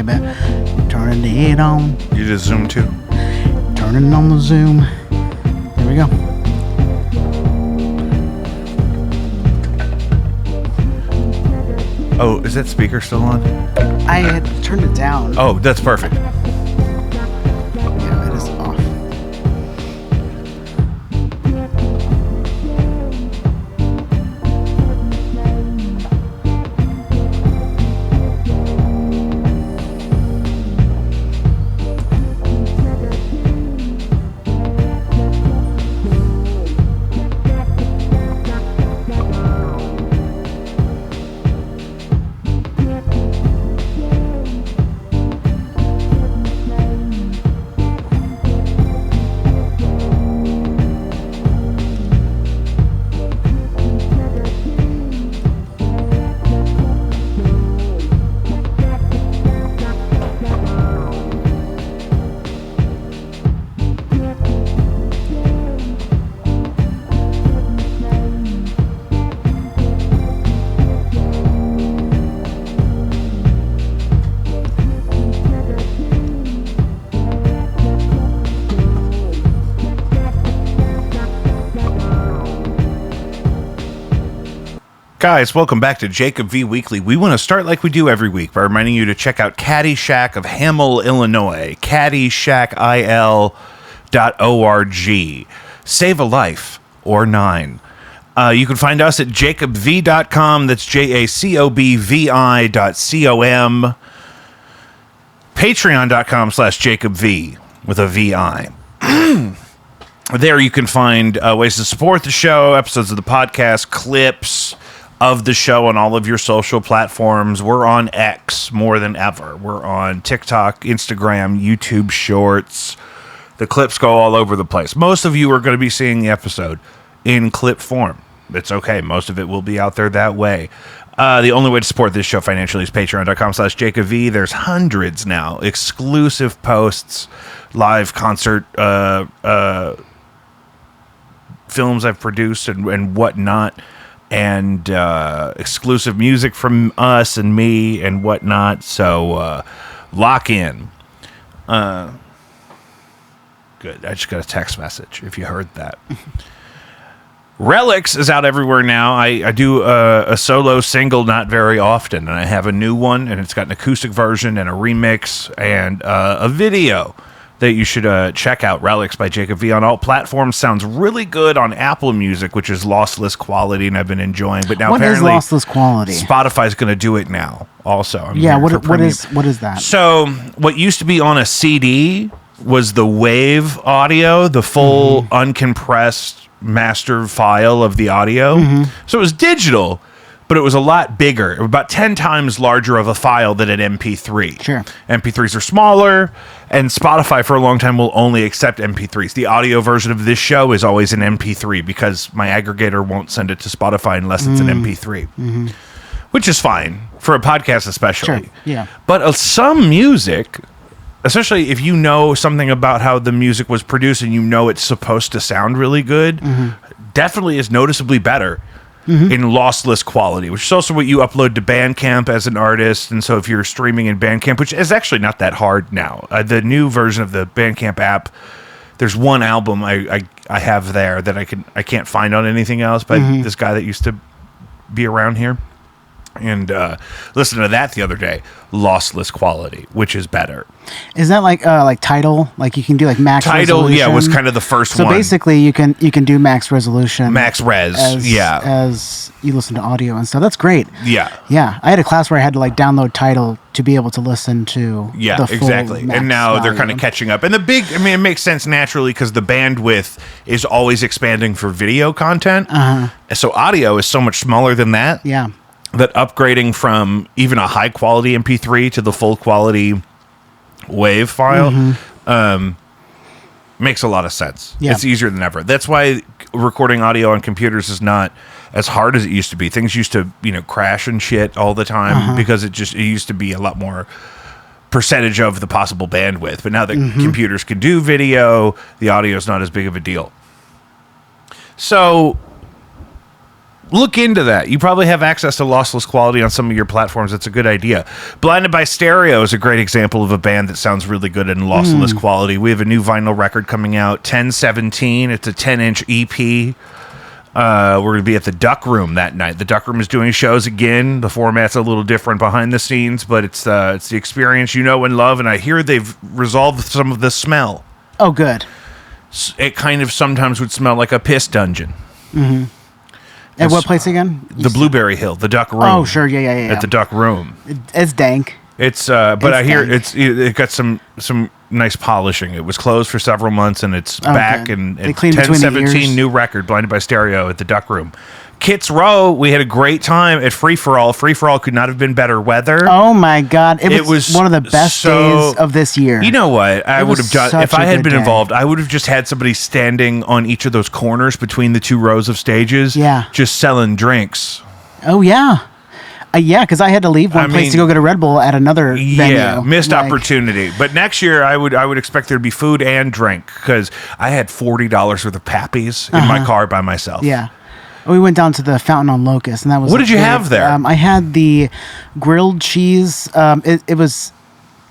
baby. Turning it on. You just zoom too. Turning on the zoom. There we go. Oh, is that speaker still on? I had turned it down. Oh, that's perfect. Yeah, it is off. Guys, welcome back to Jacob V Weekly. We want to start like we do every week by reminding you to check out Caddyshack of Hamel, Illinois. CaddyshackIL.org. Save a life or 9. You can find us at jacobv.com. That's JACOBVI.com. Patreon.com/JacobV with a VI. There you can find ways to support the show, episodes of the podcast, clips of the show on all of your social platforms. We're on X more than ever. We're on TikTok, Instagram, YouTube Shorts. The clips go all over the place. Most of you are going to be seeing the episode in clip form. It's okay. Most of it will be out there that way. The only way to support this show financially is patreon.com/JacobV. There's hundreds now. Exclusive posts, live concert films I've produced and whatnot, and exclusive music from us and me and whatnot. So lock in. Good. I just got a text message if you heard that. Relics is out everywhere now. I do a solo single not very often, and I have a new one, and it's got an acoustic version and a remix and a video that you should check out. Relics by Jacob V on all platforms. Sounds really good on Apple Music, which is lossless quality, and I've been enjoying. But now what apparently is lossless quality? Spotify's going to do it now also. What is that? So what used to be on a CD was the wave audio, the full uncompressed master file of the audio. So it was digital, but it was a lot bigger, about 10 times larger of a file than an MP3. Sure. MP3s are smaller, and Spotify for a long time will only accept MP3s. The audio version of this show is always an MP3 because my aggregator won't send it to Spotify unless it's an MP3, which is fine for a podcast especially. Sure. Yeah. But some music, especially if you know something about how the music was produced and you know it's supposed to sound really good, definitely is noticeably better in lossless quality, which is also what you upload to Bandcamp as an artist. And so if you're streaming in Bandcamp, which is actually not that hard now, the new version of the Bandcamp app, there's one album I have there that I can't find on anything else, but this guy that used to be around here. And listen to that the other day, lossless quality, which is better. Is that like Tidal? Like you can do like max Tidal, resolution? yeah, was kind of the first one. So basically, you can do max resolution, max res, as you listen to audio and stuff. That's great. Yeah. I had a class where I had to like download Tidal to be able to listen to. Yeah, the full exactly. max And now they're volume. kind of catching up. And it makes sense naturally because the bandwidth is always expanding for video content. So audio is so much smaller than that. Yeah. That upgrading from even a high quality MP3 to the full quality wave file makes a lot of sense. Yeah. It's easier than ever. That's why recording audio on computers is not as hard as it used to be. Things used to, crash and shit all the time because it used to be a lot more percentage of the possible bandwidth. But now that computers can do video, the audio is not as big of a deal. So Look into that. You probably have access to lossless quality on some of your platforms. That's a good idea. Blinded by Stereo is a great example of a band that sounds really good in lossless quality. We have a new vinyl record coming out, 1017. It's a 10-inch EP. We're going to be at the Duck Room that night. The Duck Room is doing shows again. The format's a little different behind the scenes, but it's the experience you know and love, and I hear they've resolved some of the smell. Oh, good. It kind of sometimes would smell like a piss dungeon. Mm-hmm. At what place again? The Blueberry Hill, the Duck Room. Oh, sure, yeah. At the Duck Room. It's dank. But I hear it got some nice polishing. It was closed for several months, and it's back. Good. And They cleaned between the 1017 ears. new record, Blinded by Stereo at the Duck Room. Kits Row, we had a great time at Free For All. Free For All could not have been better weather. Oh my God! It was one of the best days of this year. You know what? I would have done if I had been day. involved. I would have just had somebody standing on each of those corners between the two rows of stages. Yeah. Just selling drinks. Oh yeah. Yeah, because I had to leave one place to go get a Red Bull at another venue. Yeah, missed opportunity. But next year, I would expect there to be food and drink because I had $40 worth of Pappies in my car by myself. Yeah. We went down to the Fountain on Locust, and that was. What did you have there? I had the grilled cheese. It was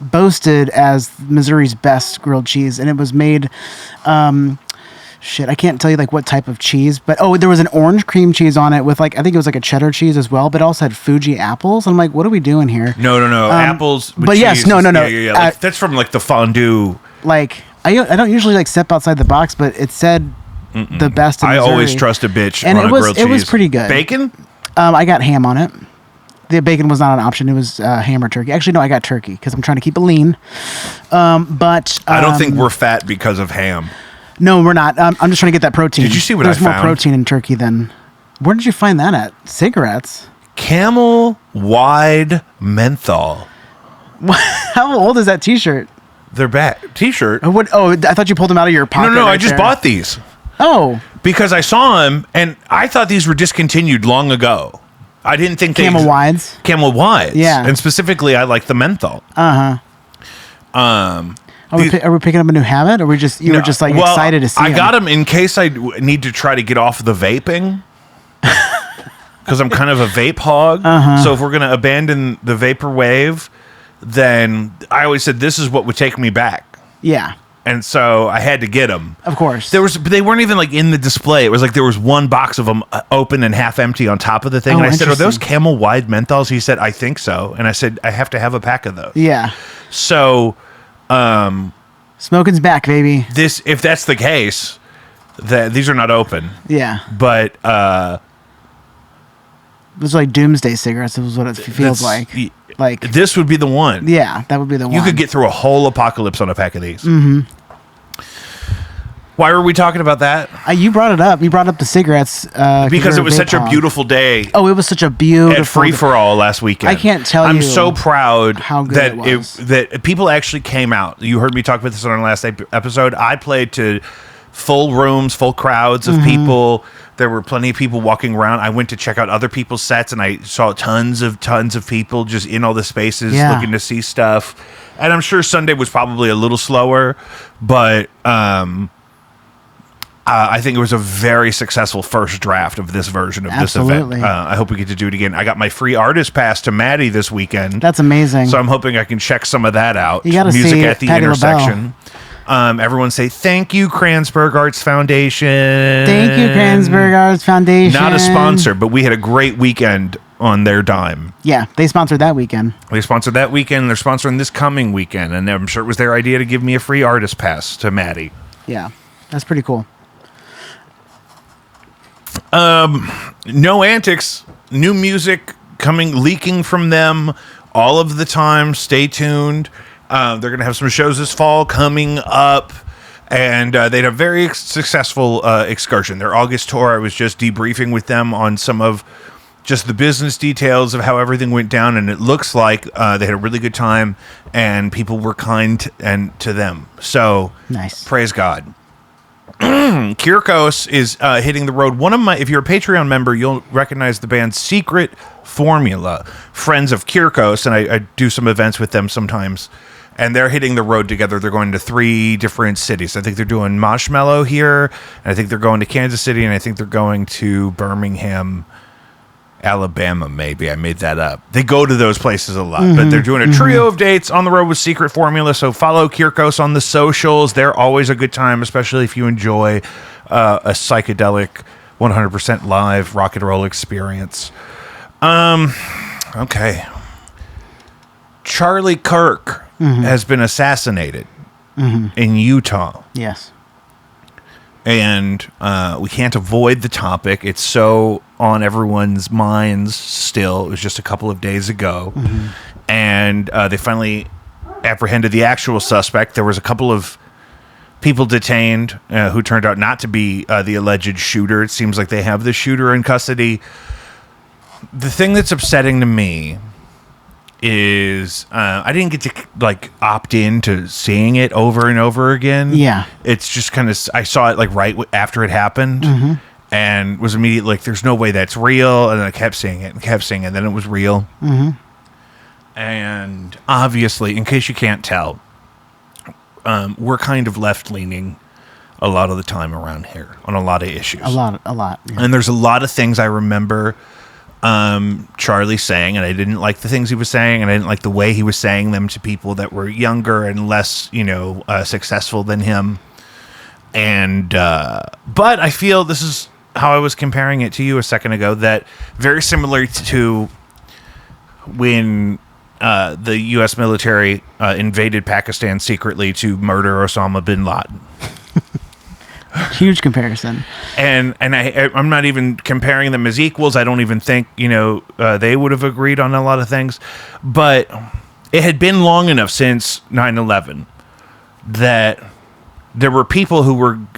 boasted as Missouri's best grilled cheese, and it was made. I can't tell you like what type of cheese, but there was an orange cream cheese on it with I think it was like a cheddar cheese as well, but it also had Fuji apples. I'm like, what are we doing here? No, apples. With but cheese yes, no. Yeah. That's from the fondue. I don't usually step outside the box, but it said the best in Missouri. I always trust a bitch and on a grilled cheese. It was pretty good. Bacon? I got ham on it. The bacon was not an option. It was ham or turkey. Actually, no, I got turkey because I'm trying to keep it lean. But I don't think we're fat because of ham. No, we're not. I'm just trying to get that protein. Did you see what There's I found? There's more protein in turkey than... Where did you find that at? Cigarettes? Camel Wide Menthol. How old is that T-shirt? They're back. T-shirt? I thought you pulled them out of your pocket. No, right I just there. bought these. Oh. Because I saw them, and I thought these were discontinued long ago. I didn't think Camel Wides? Camel Wides. Yeah. And specifically, I like the menthol. Uh-huh. Are we picking up a new habit, or were just excited to see I them? got them in case I need to try to get off the vaping. Because I'm kind of a vape hog. Uh-huh. So if we're going to abandon the vapor wave, then I always said this is what would take me back. Yeah. And so I had to get them. Of course. But they weren't even in the display. It was there was one box of them open and half empty on top of the thing. And I said, "Are those Camel Wide menthols?" He said, "I think so." And I said, "I have to have a pack of those." Yeah. So, smoking's back, baby. if that's the case, these are not open. Yeah. But it was like doomsday cigarettes. It was what it feels like. This would be the one. Yeah, that would be the one. You could get through a whole apocalypse on a pack of these. Mm-hmm. Why were we talking about that? You brought it up. You brought up the cigarettes. Because it was such a beautiful day. Oh, it was such a beautiful at Free For All last weekend. I can't tell you. I'm so proud how good that it was. that people actually came out. You heard me talk about this on our last episode. I played to full rooms, full crowds of people. There were plenty of people walking around. I went to check out other people's sets, and I saw tons of people just in all the spaces looking to see stuff. And I'm sure Sunday was probably a little slower, but I think it was a very successful first draft of this version of this event. I hope we get to do it again. I got my free artist pass to Maddie this weekend. That's amazing. So I'm hoping I can check some of that out. You got to Music see at the Patti Intersection. Everyone say thank you, Kranzberg Arts Foundation. Thank you, Kranzberg Arts Foundation. Not a sponsor, but we had a great weekend on their dime. Yeah, they sponsored that weekend. They sponsored that weekend. They're sponsoring this coming weekend, and I'm sure it was their idea to give me a free artist pass to Maddie. Yeah, that's pretty cool. No antics, new music leaking from them all of the time. Stay tuned. They're going to have some shows this fall coming up, and they had a very successful excursion. Their August tour, I was just debriefing with them on some of just the business details of how everything went down, and it looks like they had a really good time, and people were kind to them. So, nice. Praise God. Kirkos is hitting the road. If you're a Patreon member, you'll recognize the band Secret Formula, Friends of Kirkos, and I do some events with them sometimes. And they're hitting the road together. They're going to 3 different cities. I think they're doing Marshmallow here, and I think they're going to Kansas City, and I think they're going to Birmingham Alabama, maybe. I made that up. They go to those places a lot, but they're doing a trio of dates on the road with Secret Formula. So follow Kirkos on the socials. They're always a good time, especially if you enjoy a psychedelic 100% live rock and roll experience. Okay. Charlie Kirk has been assassinated in Utah. Yes. And we can't avoid the topic. It's so on everyone's minds still. It was just a couple of days ago. And they finally apprehended the actual suspect. There was a couple of people detained who turned out not to be the alleged shooter. It seems like they have the shooter in custody. The thing that's upsetting to me is I didn't get to opt in to seeing it over and over again. Yeah. It's just kind of, I saw it right after it happened and was immediately like, there's no way that's real. And then I kept seeing it and kept seeing it. And then it was real. And obviously, in case you can't tell, we're kind of left leaning a lot of the time around here on a lot of issues. A lot. Yeah. And there's a lot of things I remember Charlie saying, and I didn't like the things he was saying, and I didn't like the way he was saying them to people that were younger and less, successful than him. And but I feel this is how I was comparing it to you a second ago, that very similar to when the U.S. military invaded Pakistan secretly to murder Osama bin Laden. Huge comparison. And I'm not even comparing them as equals. I don't even think, they would have agreed on a lot of things. But it had been long enough since 9/11 that there were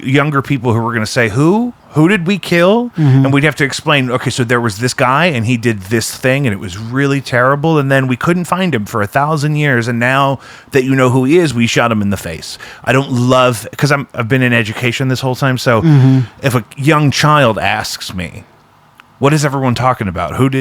younger people who were going to say, who did we kill? And we'd have to explain, okay, so there was this guy and he did this thing and it was really terrible. And then we couldn't find him for 1,000 years. And now that you know who he is, we shot him in the face. I don't love, because I've been in education this whole time. So if a young child asks me, what is everyone talking about? Who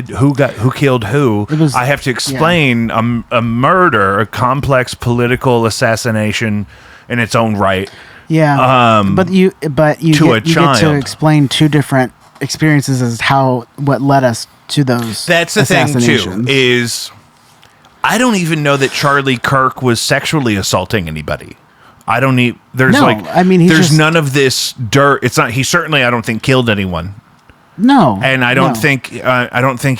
killed who? I have to explain a murder, a complex political assassination in its own right. Yeah, but you get to explain two different experiences as what led us to those. That's the thing too. Is I don't even know that Charlie Kirk was sexually assaulting anybody. I don't need. There's there's none of this dirt. It's not. He certainly, I don't think, killed anyone. No, and I don't think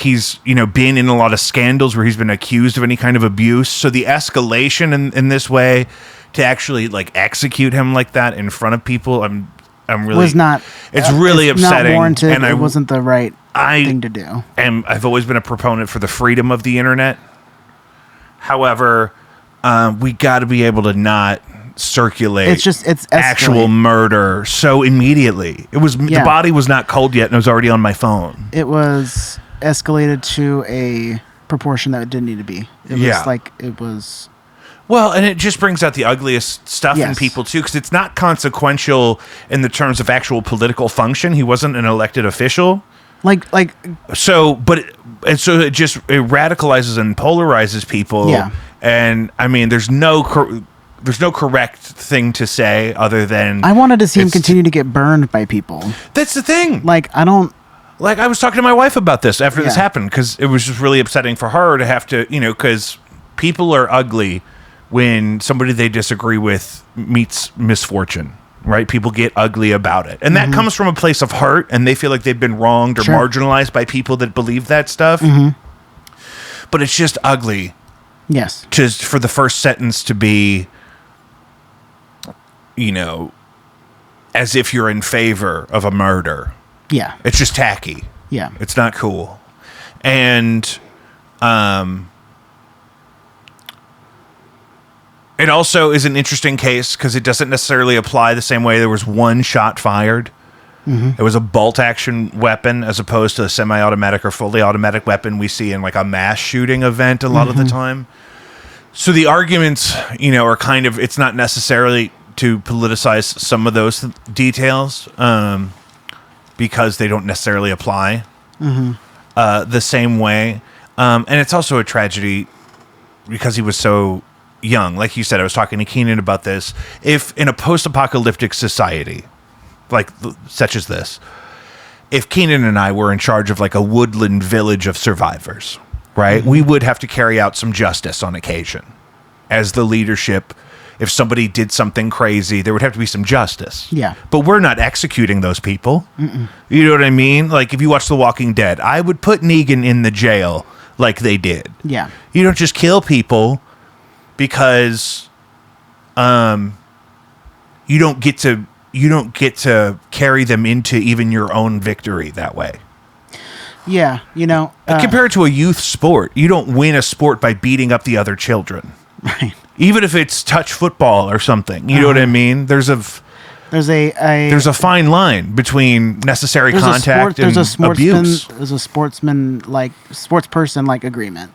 he's been in a lot of scandals where he's been accused of any kind of abuse. So the escalation in this way, to actually execute him like that in front of people, I'm really was not. It's really upsetting, not warranted, and it wasn't the right thing to do. And I've always been a proponent for the freedom of the internet. However, we got to be able to not circulate. It's actual murder so immediately. It was the body was not cold yet, and it was already on my phone. It was escalated to a proportion that it didn't need to be. It was. Well, and it just brings out the ugliest stuff in people, too, because it's not consequential in the terms of actual political function. He wasn't an elected official. So it just radicalizes and polarizes people. Yeah. And, I mean, there's no correct thing to say other than... I wanted to see him continue to get burned by people. That's the thing. I was talking to my wife about this after this happened, because it was just really upsetting for her to have to, because people are ugly when somebody they disagree with meets misfortune, right? People get ugly about it. And that comes from a place of hurt, and they feel like they've been wronged or marginalized by people that believe that stuff. But it's just ugly. Yes. Just for the first sentence to be, as if you're in favor of a murder. Yeah. It's just tacky. Yeah. It's not cool. And, it also is an interesting case because it doesn't necessarily apply the same way. There was one shot fired. It was a bolt-action weapon as opposed to a semi-automatic or fully automatic weapon we see in a mass shooting event a lot of the time. So the arguments, are kind of, it's not necessarily to politicize some of those details because they don't necessarily apply the same way. And it's also a tragedy because he was so young. Like you said, I was talking to Keenan about this. If in a post-apocalyptic society, such as this, if Keenan and I were in charge of like a woodland village of survivors, right? We would have to carry out some justice on occasion. As the leadership, if somebody did something crazy, there would have to be some justice. Yeah. But we're not executing those people. You know what I mean? Like if you watch The Walking Dead, I would put Negan in the jail like they did. Yeah. You don't just kill people because you don't get to carry them into even your own victory that way. Yeah, Compared to a youth sport, you don't win a sport by beating up the other children. right. Even if it's touch football or something. You know what I mean? There's a fine line between necessary contact and abuse. There's a sportsperson agreement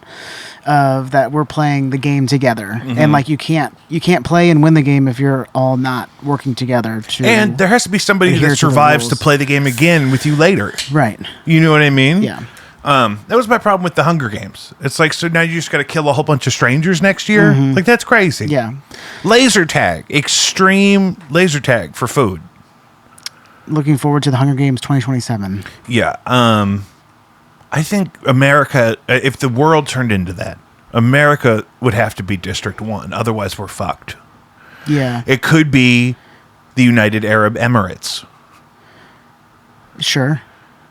of that we're playing the game together, and you can't play and win the game if you're all not working together. And there has to be somebody that survives to play the game again with you later. Right. You know what I mean? Yeah. That was my problem with the Hunger Games. It's like, so now you just got to kill a whole bunch of strangers next year? Like, that's crazy. Yeah. Laser tag. Extreme laser tag for food. Looking forward to the Hunger Games 2027. Yeah. I think America, if the world turned into that, America would have to be District 1. Otherwise, we're fucked. Yeah. It could be the United Arab Emirates. Sure.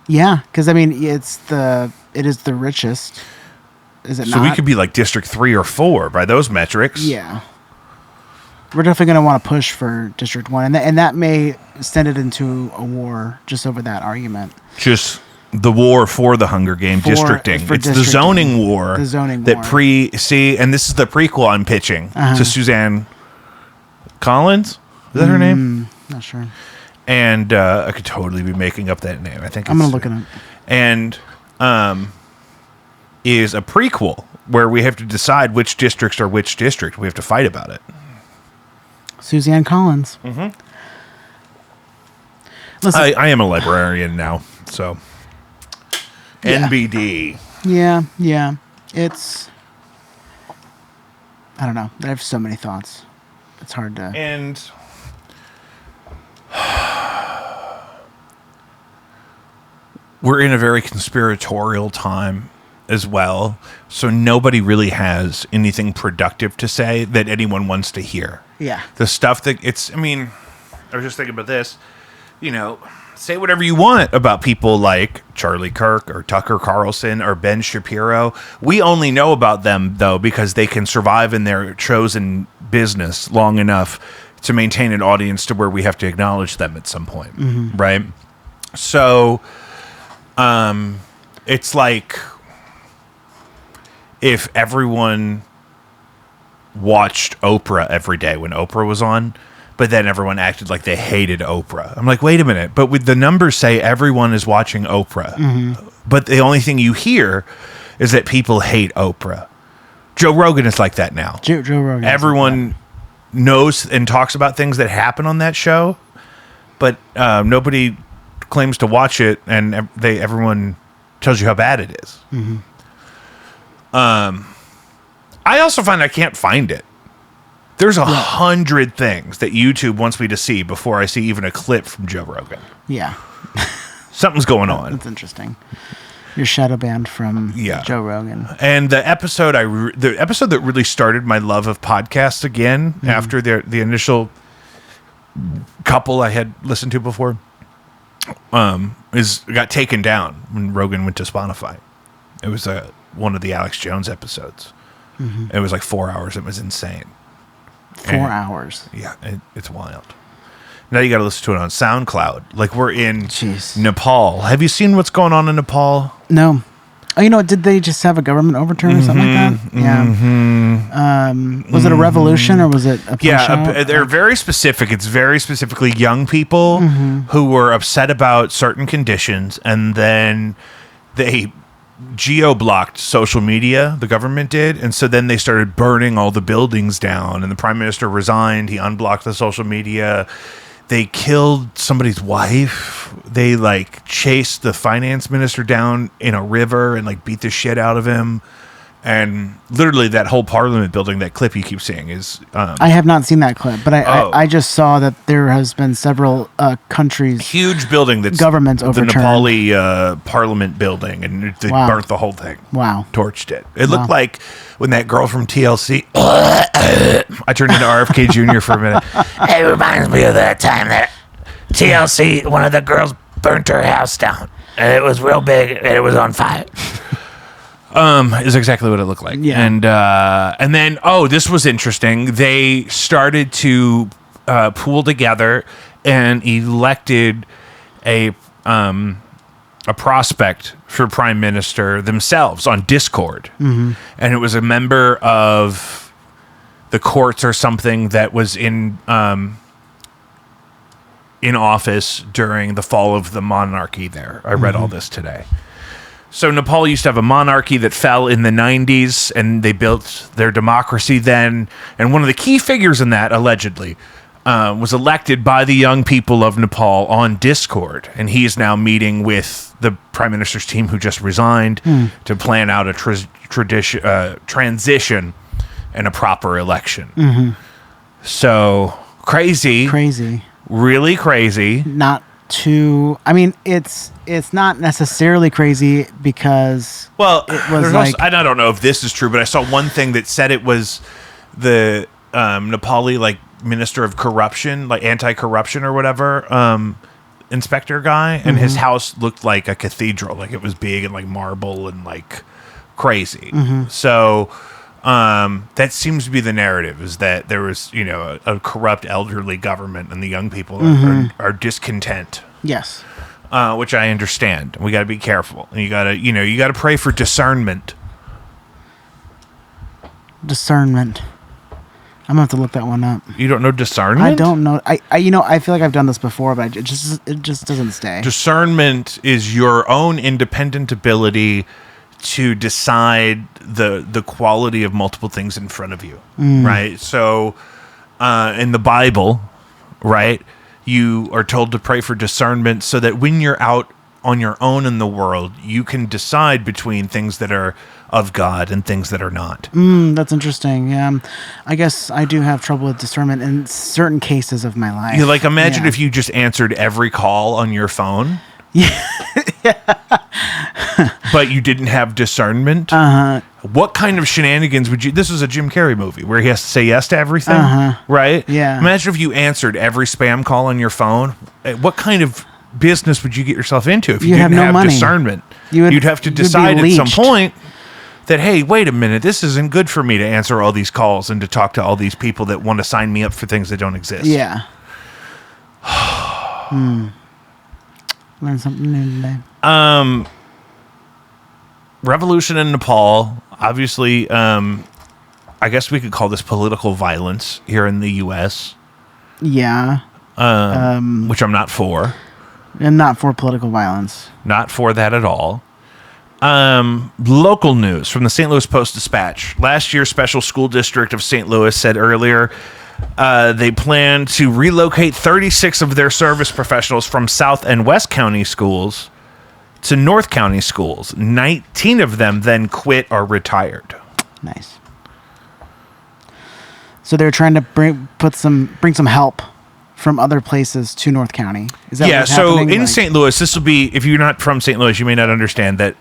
Yeah, because it is the richest. Is it not? So we could be like District 3 or 4 by those metrics. Yeah. We're definitely going to want to push for District 1, and that may send it into a war just over that argument. Just the war for the Hunger Game districting. It's the zoning war. The zoning that war. and this is the prequel I'm pitching to Suzanne Collins. Is that her name? Not sure. And I could totally be making up that name. I think I'm going to look it up. And is a prequel where we have to decide which districts are which district. We have to fight about it. Suzanne Collins. Listen, I am a librarian now, so Yeah. NBD. Yeah. It's, I don't know. I have so many thoughts. It's hard to. And we're in a very conspiratorial time as well, so nobody really has anything productive to say that anyone wants to hear. Yeah. The stuff that I was just thinking about this, say whatever you want about people like Charlie Kirk or Tucker Carlson or Ben Shapiro. We only know about them, though, because they can survive in their chosen business long enough to maintain an audience to where we have to acknowledge them at some point, right? So it's like if everyone watched Oprah every day when Oprah was on, but then everyone acted like they hated Oprah. I'm like, wait a minute. But with the numbers say everyone is watching Oprah. But the only thing you hear is that people hate Oprah. Joe Rogan is like that now. Joe Rogan. Everyone knows and talks about things that happen on that show, but nobody claims to watch it, and everyone tells you how bad it is. I also find I can't find it. There's 100 things that YouTube wants me to see before I see even a clip from Joe Rogan. Yeah. Something's going on. That's interesting. You're shadow banned from Joe Rogan. And the episode that really started my love of podcasts again after the initial couple I had listened to before got taken down when Rogan went to Spotify. It was one of the Alex Jones episodes. It was like 4 hours. It was insane. 4 hours. Yeah, it's wild. Now you got to listen to it on SoundCloud. Like we're in Nepal. Have you seen what's going on in Nepal? No. Oh, did they just have a government overturn or something like that? Yeah. Was it a revolution or was it a push out? They're very specific. It's very specifically young people who were upset about certain conditions, and then they geo-blocked social media, the government did, and so then they started burning all the buildings down, and the prime minister resigned. He unblocked the social media. They killed somebody's wife. They chased the finance minister down in a river and beat the shit out of him. And literally that whole Parliament building, that clip you keep seeing is... I have not seen that clip, but I just saw that there has been several countries... Huge building that's... Governments overturned. The Nepali Parliament building, and they burnt the whole thing. Wow. Torched it. It looked like when that girl from TLC... I turned into RFK Jr. for a minute. It reminds me of that time that TLC, one of the girls burnt her house down. And it was real big, and it was on fire. Is exactly what it looked like. Yeah. And then, this was interesting. They started to pool together and elected a prospect for prime minister themselves on Discord. Mm-hmm. And it was a member of the courts or something that was in office during the fall of the monarchy there. I read all this today. So Nepal used to have a monarchy that fell in the 90s, and they built their democracy then. And one of the key figures in that, allegedly, was elected by the young people of Nepal on Discord. And he is now meeting with the prime minister's team, who just resigned, to plan out a transition and a proper election. Mm-hmm. So crazy. Crazy. Really crazy. Not too... I mean, it's not necessarily crazy because... Well, it was also, I don't know if this is true, but I saw one thing that said it was the Nepali, minister of corruption, anti-corruption or whatever, inspector guy, and his house looked like a cathedral. It was big and marble and crazy. Mm-hmm. So... that seems to be the narrative, is that there was, a corrupt elderly government and the young people are discontent. Yes. Which I understand. We got to be careful. And you got to pray for discernment. Discernment. I'm going to have to look that one up. You don't know discernment? I don't know. I feel like I've done this before, but it just doesn't stay. Discernment is your own independent ability to decide the quality of multiple things in front of you, right? So in the Bible, right, you are told to pray for discernment so that when you're out on your own in the world, you can decide between things that are of God and things that are not. That's interesting. Yeah, I guess I do have trouble with discernment in certain cases of my life. Imagine if you just answered every call on your phone. Yeah. But you didn't have discernment. What kind of shenanigans would you... This is a Jim Carrey movie where he has to say yes to everything, right? Yeah. Imagine if you answered every spam call on your phone. What kind of business would you get yourself into if you didn't have discernment? You'd have to decide at some point that, hey, wait a minute, this isn't good for me to answer all these calls and to talk to all these people that want to sign me up for things that don't exist. Yeah. Learn something new today. Revolution in Nepal, obviously, I guess we could call this political violence here in the U.S. Yeah. Which I'm not for. I'm not for political violence. Not for that at all. Local news from the St. Louis Post-Dispatch. Last year's Special School District of St. Louis said earlier they plan to relocate 36 of their service professionals from South and West County schools to North County schools. 19 of them then quit or retired. Nice. So they're trying to bring some help from other places to North County. Is that what's happening? In St. Louis, this will be, if you're not from St. Louis, you may not understand that.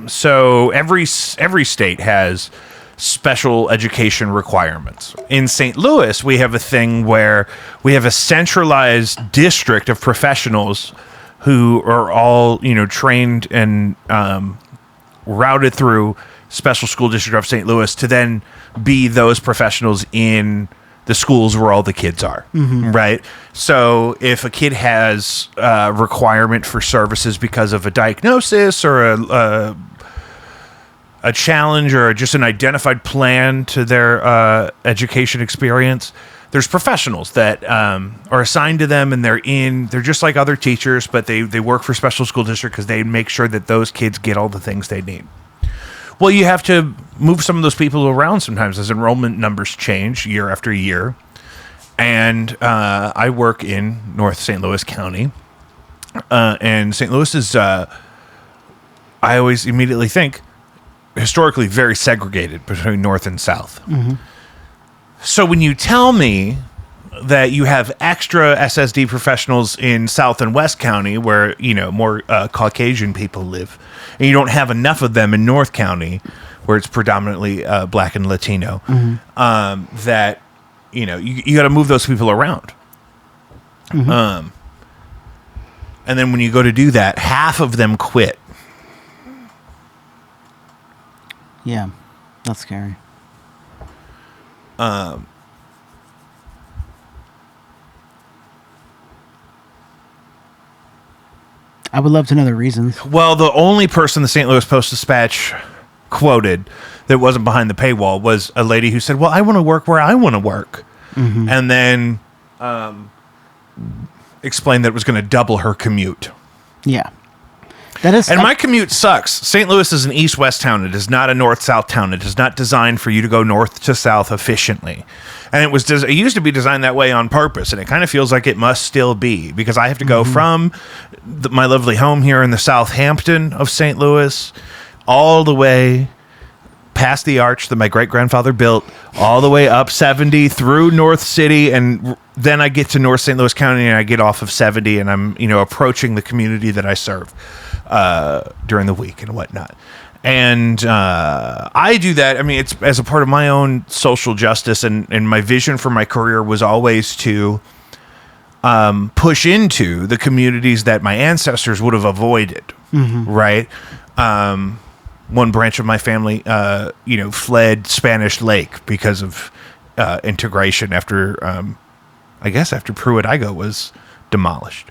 So every state has special education requirements. In St. Louis, we have a thing where we have a centralized district of professionals who are all, trained and routed through Special School District of St. Louis to then be those professionals in the schools where all the kids are, right? So if a kid has a requirement for services because of a diagnosis or a challenge or just an identified plan to their education experience, there's professionals that are assigned to them, and they're just like other teachers, but they work for Special School District because they make sure that those kids get all the things they need. Well, you have to move some of those people around sometimes as enrollment numbers change year after year. And I work in North St. Louis County. And St. Louis is, I always immediately think, historically very segregated between North and South. So when you tell me that you have extra SSD professionals in South and West County where, more Caucasian people live, and you don't have enough of them in North County where it's predominantly Black and Latino, that, you got to move those people around. And then when you go to do that, half of them quit. Yeah, that's scary. I would love to know the reasons. Well, the only person the St. Louis Post-Dispatch quoted that wasn't behind the paywall was a lady who said, well, I want to work where I want to work. And then explained that it was going to double her commute. Yeah. That is, and my commute sucks. St. Louis is an east-west town. It is not a north-south town. It is not designed for you to go north to south efficiently. And it used to be designed that way on purpose, and it kind of feels like it must still be, because I have to go from my lovely home here in the Southampton of St. Louis all the way past the arch that my great-grandfather built, all the way up 70 through North City, and then I get to North St. Louis County, and I get off of 70, and I'm approaching the community that I serve during the week and whatnot. And I do that. I mean, it's as a part of my own social justice, and my vision for my career was always to push into the communities that my ancestors would have avoided, right? One branch of my family, fled Spanish Lake because of integration after, after Pruitt-Igoe was demolished.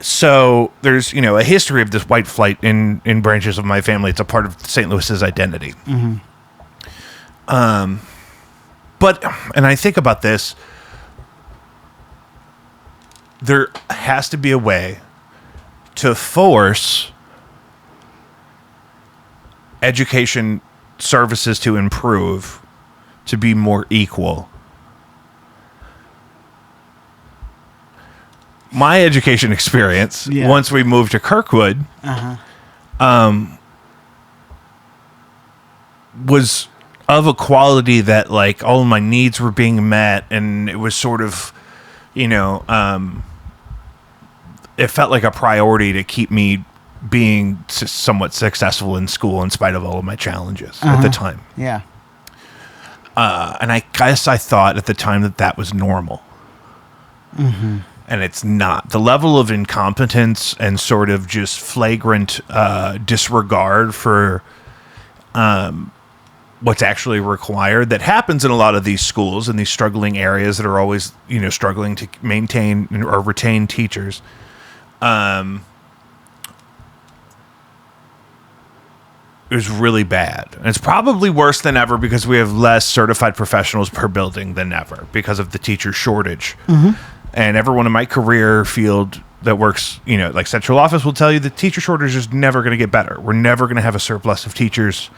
So there's, a history of this white flight in branches of my family. It's a part of St. Louis's identity. But, and I think about this, there has to be a way to force education services to improve, to be more equal. My education experience, once we moved to Kirkwood, was of a quality that, like, all of my needs were being met, and it was sort of, it felt like a priority to keep me being somewhat successful in school in spite of all of my challenges at the time. Yeah. And I guess I thought at the time that was normal. And it's not. The level of incompetence and sort of just flagrant disregard for what's actually required that happens in a lot of these schools in these struggling areas that are always, struggling to maintain or retain teachers. It was really bad. And it's probably worse than ever because we have less certified professionals per building than ever because of the teacher shortage. And everyone in my career field that works, like central office will tell you the teacher shortage is never going to get better. We're never going to have a surplus of teachers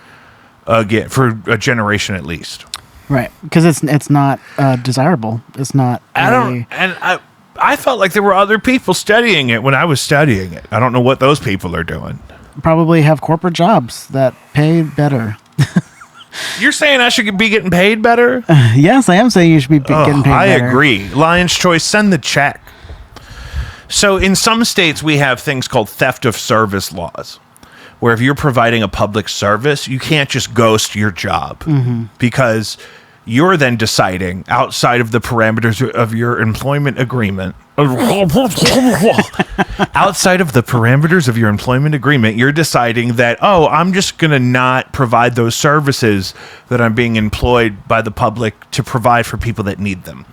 again for a generation at least. Right. Because it's not desirable. It's not. I felt like there were other people studying it when I was studying it. I don't know what those people are doing. Probably have corporate jobs that pay better. You're saying I should be getting paid better? Yes, I am saying you should be getting paid better. I agree. Lion's Choice, send the check. So in some states, we have things called theft of service laws, where if you're providing a public service, you can't just ghost your job because you're then deciding outside of the parameters of your employment agreement. Outside of the parameters of your employment agreement, you're deciding that, I'm just going to not provide those services that I'm being employed by the public to provide for people that need them.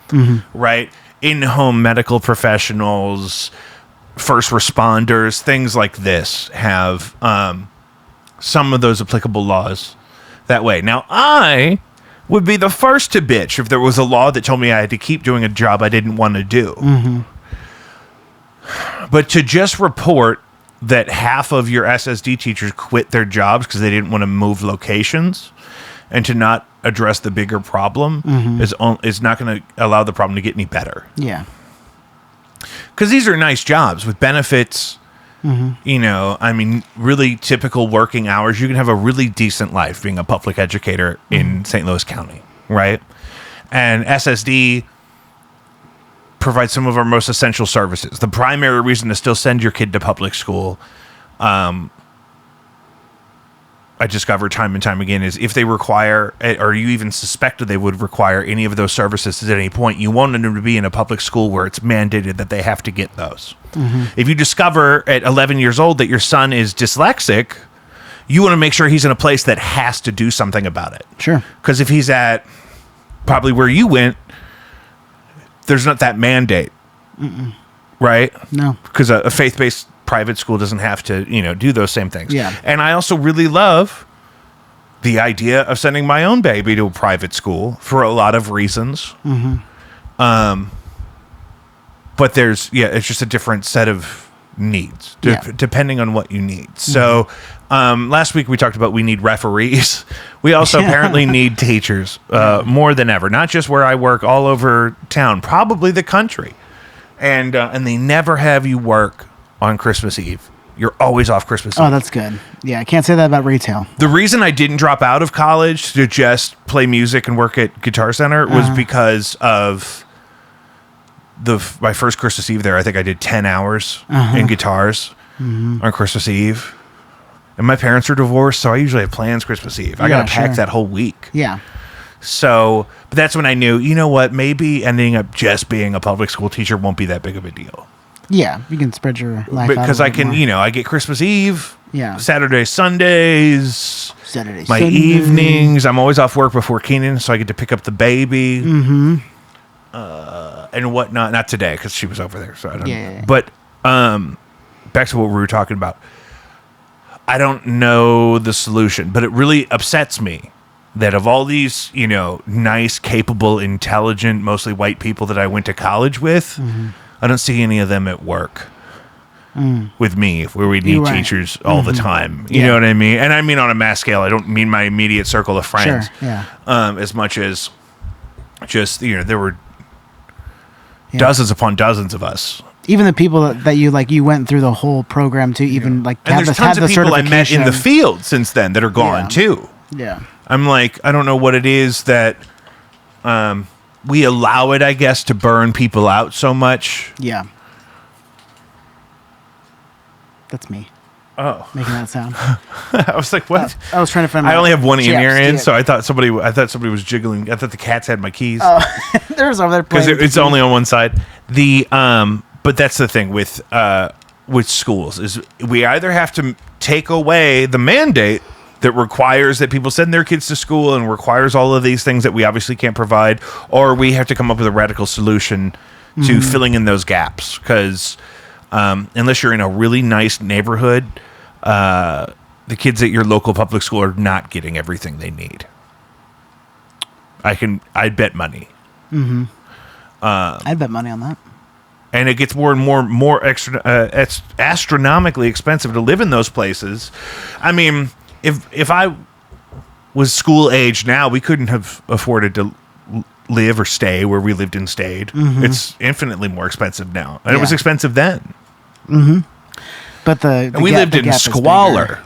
Right? In-home medical professionals, first responders, things like this have some of those applicable laws that way. Now, I would be the first to bitch if there was a law that told me I had to keep doing a job I didn't want to do. But to just report that half of your SSD teachers quit their jobs because they didn't want to move locations and to not address the bigger problem is not going to allow the problem to get any better. Yeah. Because these are nice jobs with benefits You know, I mean, really typical working hours. You can have a really decent life being a public educator in St. Louis County, right? And SSD provides some of our most essential services. The primary reason to still send your kid to public school, I discover time and time again, is if they require, or you even suspect that they would require any of those services at any point, you want them to be in a public school where it's mandated that they have to get those. If you discover at 11 years old that your son is dyslexic, you want to make sure he's in a place that has to do something about it. Sure. Because if he's at probably where you went, there's not that mandate. Right? No. Because a faith-based private school doesn't have to, you know, do those same things. Yeah. And I also really love the idea of sending my own baby to a private school for a lot of reasons. But it's just a different set of needs depending on what you need. So last week we talked about we need referees. We also apparently need teachers more than ever, not just where I work, all over town, probably the country. And they never have you work on Christmas Eve. You're always off Christmas Eve. Oh, that's good. Yeah, I can't say that about retail. The reason I didn't drop out of college to just play music and work at Guitar Center was because of my first Christmas Eve there. I think I did 10 hours in guitars on Christmas Eve. And my parents are divorced, so I usually have plans Christmas Eve. I got to pack that whole week. Yeah. So, but that's when I knew, you know what, maybe ending up just being a public school teacher won't be that big of a deal. Yeah, you can spread your life because out I can, more. you know, I get Christmas Eve, Saturday, Sundays, my Sunday. evenings. I'm always off work before Keenan, so I get to pick up the baby and whatnot. Not today because she was over there, so I don't. Yeah. But back to what we were talking about. I don't know the solution, but it really upsets me that of all these, you know, nice, capable, intelligent, mostly white people that I went to college with. I don't see any of them at work with me where we need teachers all the time. You know what I mean? And I mean on a mass scale. I don't mean my immediate circle of friends. Sure, as much as just, you know, there were dozens upon dozens of us. Even the people that you went through the whole program to even like and have there's the tons of people I met in the certification. field since then that are gone too. Yeah. I'm like, I don't know what it is that we allow it, I guess, to burn people out so much. Yeah. That's me. Oh, making that sound. I was like, what? I was trying to find. I only have one ear in, so I thought somebody was jiggling. I thought the cats had my keys. Oh, there's over there because it's only on one side. But that's the thing with schools is we either have to take away the mandate that requires that people send their kids to school and requires all of these things that we obviously can't provide, or we have to come up with a radical solution to filling in those gaps. Because unless you're in a really nice neighborhood, the kids at your local public school are not getting everything they need. I'd bet money. I'd bet money on that. And it gets more and more astronomically expensive to live in those places. I mean, if I was school age now, we couldn't have afforded to live or stay where we lived and stayed. It's infinitely more expensive now, and it was expensive then. But we lived in squalor.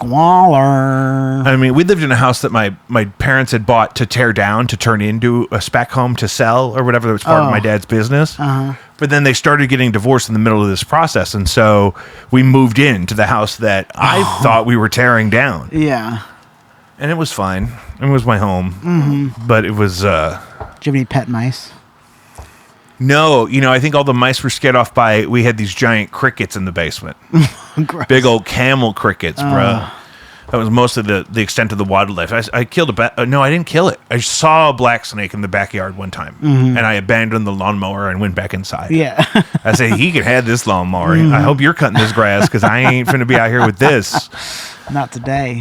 I mean, we lived in a house that my parents had bought to tear down to turn into a spec home to sell or whatever. That was part of my dad's business. But then they started getting divorced in the middle of this process, and so we moved into the house that I thought we were tearing down. Yeah. And it was fine. It was my home. But it was... Did you have any pet mice? No. You know, I think all the mice were scared off by... We had these giant crickets in the basement. Big old camel crickets, bro. That was mostly the extent of the wildlife. I killed a bat. No, I didn't kill it. I saw a black snake in the backyard one time, and I abandoned the lawnmower and went back inside. Yeah. I said, he can have this lawnmower. I hope you're cutting this grass because I ain't finna be out here with this. Not today.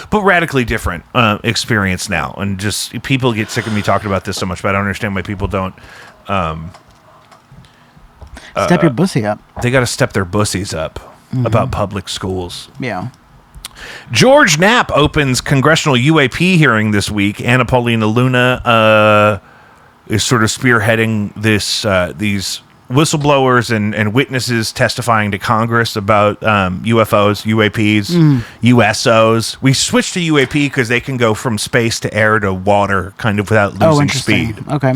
But radically different experience now. And just people get sick of me talking about this so much, but I don't understand why people don't. Step your bussy up. They got to step their bussies up about public schools. Yeah. George Knapp opens congressional UAP hearing this week. Anna Paulina Luna is sort of spearheading these whistleblowers and witnesses testifying to Congress about UFOs, UAPs, USOs. We switched to UAP because they can go from space to air to water kind of without losing speed. Okay.